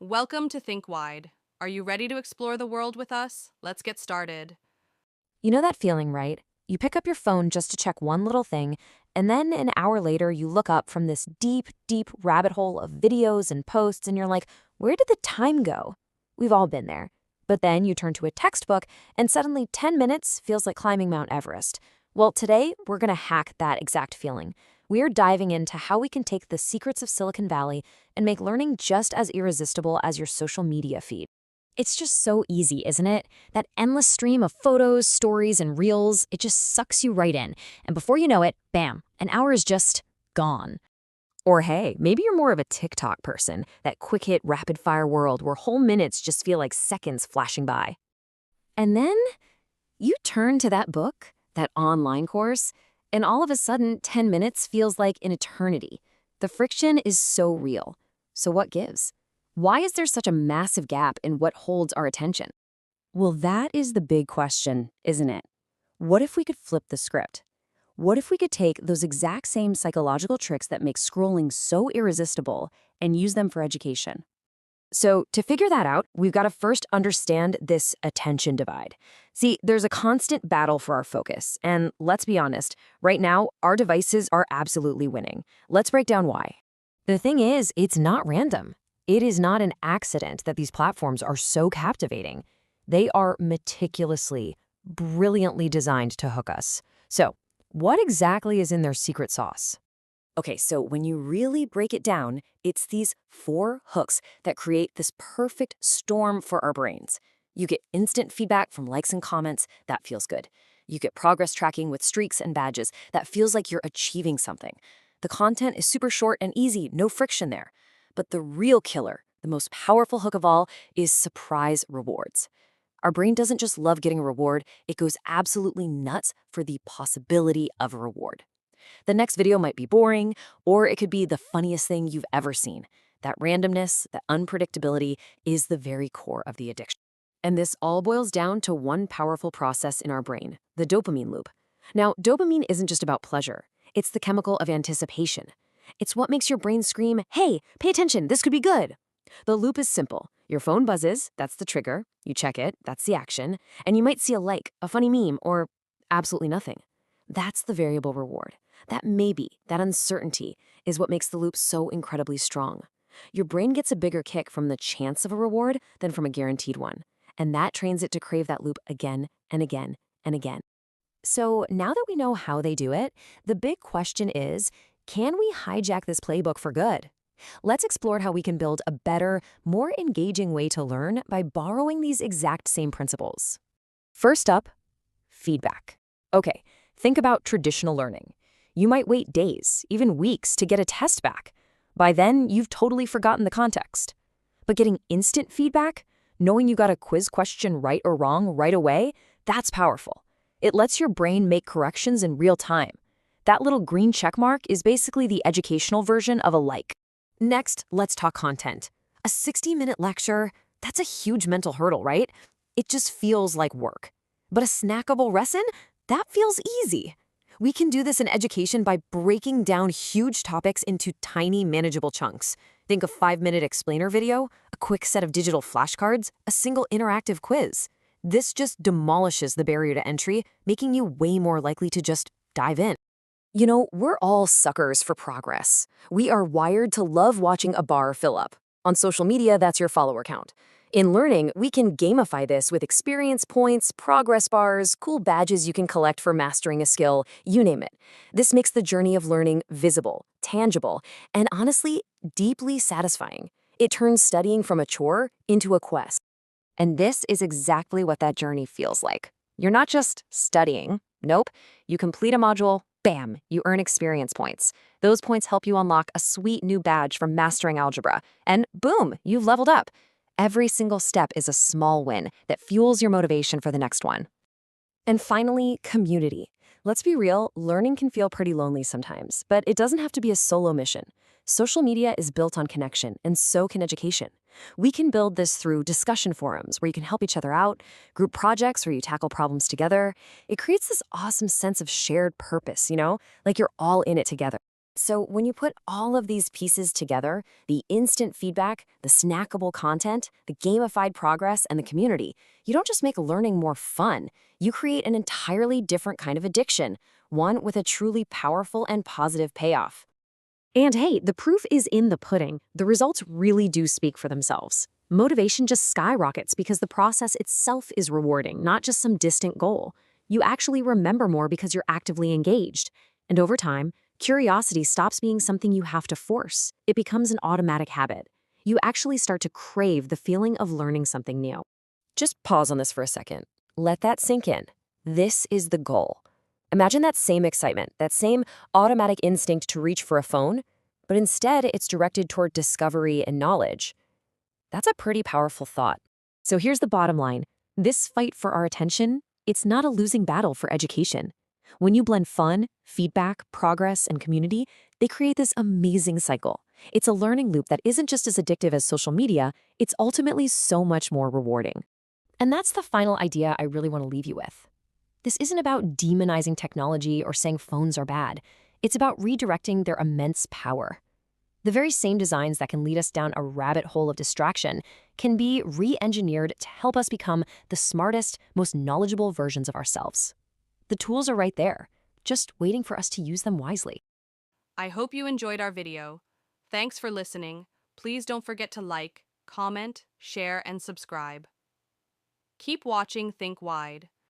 Welcome to Think Wide. Are you ready to explore the world with us? Let's get started. You know that feeling, right? You pick up your phone just to check one little thing, and then an hour later you look up from this deep, deep rabbit hole of videos and posts, and you're like, where did the time go? We've all been there. But then you turn to a textbook, and suddenly 10 minutes feels like climbing Mount Everest. Well, today we're going to hack that exact feeling. We're diving into how we can take the secrets of Silicon Valley and make learning just as irresistible as your social media feed. It's just so easy, isn't it? That endless stream of photos, stories, and reels, it just sucks you right in. And before you know it, bam, an hour is just gone. Or hey, maybe you're more of a TikTok person, that quick hit, rapid fire world where whole minutes just feel like seconds flashing by. And then you turn to that book, that online course, and all of a sudden, 10 minutes feels like an eternity. The friction is so real. So what gives? Why is there such a massive gap in what holds our attention? Well, that is the big question, isn't it? What if we could flip the script? What if we could take those exact same psychological tricks that make scrolling so irresistible and use them for education? So to figure that out, we've got to first understand this attention divide. See, there's a constant battle for our focus. And let's be honest, right now, our devices are absolutely winning. Let's break down why. The thing is, it's not random. It is not an accident that these platforms are so captivating. They are meticulously, brilliantly designed to hook us. So, what exactly is in their secret sauce? Okay, so when you really break it down, it's these four hooks that create this perfect storm for our brains. You get instant feedback from likes and comments, that feels good. You get progress tracking with streaks and badges, that feels like you're achieving something. The content is super short and easy, no friction there. But the real killer, the most powerful hook of all, is surprise rewards. Our brain doesn't just love getting a reward, it goes absolutely nuts for the possibility of a reward. The next video might be boring, or it could be the funniest thing you've ever seen. That randomness, that unpredictability is the very core of the addiction. And this all boils down to one powerful process in our brain, the dopamine loop. Now, dopamine isn't just about pleasure. It's the chemical of anticipation. It's what makes your brain scream, hey, pay attention, this could be good. The loop is simple. Your phone buzzes, that's the trigger. You check it, that's the action. And you might see a like, a funny meme, or absolutely nothing. That's the variable reward. That maybe, that uncertainty, is what makes the loop so incredibly strong. Your brain gets a bigger kick from the chance of a reward than from a guaranteed one. And that trains it to crave that loop again and again and again. So now that we know how they do it, the big question is, can we hijack this playbook for good? Let's explore how we can build a better, more engaging way to learn by borrowing these exact same principles. First up, feedback. Okay, think about traditional learning. You might wait days, even weeks, to get a test back. By then, you've totally forgotten the context. But getting instant feedback, knowing you got a quiz question right or wrong right away, that's powerful. It lets your brain make corrections in real time. That little green check mark is basically the educational version of a like. Next, let's talk content. A 60-minute lecture, that's a huge mental hurdle, right? It just feels like work. But a snackable lesson, that feels easy. We can do this in education by breaking down huge topics into tiny, manageable chunks. Think a 5-minute explainer video, a quick set of digital flashcards, a single interactive quiz. This just demolishes the barrier to entry, making you way more likely to just dive in. You know, we're all suckers for progress. We are wired to love watching a bar fill up. On social media, that's your follower count. In learning, we can gamify this with experience points, progress bars, cool badges you can collect for mastering a skill, you name it. This makes the journey of learning visible, tangible, and honestly, deeply satisfying. It turns studying from a chore into a quest. And this is exactly what that journey feels like. You're not just studying. Nope. You complete a module, bam, you earn experience points. Those points help you unlock a sweet new badge from mastering algebra. And boom, you've leveled up. Every single step is a small win that fuels your motivation for the next one. And finally, community. Let's be real, learning can feel pretty lonely sometimes, but it doesn't have to be a solo mission. Social media is built on connection, and so can education. We can build this through discussion forums where you can help each other out, group projects where you tackle problems together. It creates this awesome sense of shared purpose, like you're all in it together. So, when you put all of these pieces together, the instant feedback, the snackable content, the gamified progress, and the community, you don't just make learning more fun, you create an entirely different kind of addiction, one with a truly powerful and positive payoff. And hey, the proof is in the pudding. The results really do speak for themselves. Motivation just skyrockets because the process itself is rewarding, not just some distant goal. You actually remember more because you're actively engaged. And over time, curiosity stops being something you have to force. It becomes an automatic habit. You actually start to crave the feeling of learning something new. Just pause on this for a second. Let that sink in. This is the goal. Imagine that same excitement, that same automatic instinct to reach for a phone, but instead it's directed toward discovery and knowledge. That's a pretty powerful thought. So here's the bottom line. This fight for our attention, it's not a losing battle for education. When you blend fun, feedback, progress, and community, they create this amazing cycle. It's a learning loop that isn't just as addictive as social media, it's ultimately so much more rewarding. And that's the final idea I really want to leave you with. This isn't about demonizing technology or saying phones are bad. It's about redirecting their immense power. The very same designs that can lead us down a rabbit hole of distraction can be re-engineered to help us become the smartest, most knowledgeable versions of ourselves. The tools are right there, just waiting for us to use them wisely. I hope you enjoyed our video. Thanks for listening. Please don't forget to like, comment, share, and subscribe. Keep watching Think Wide.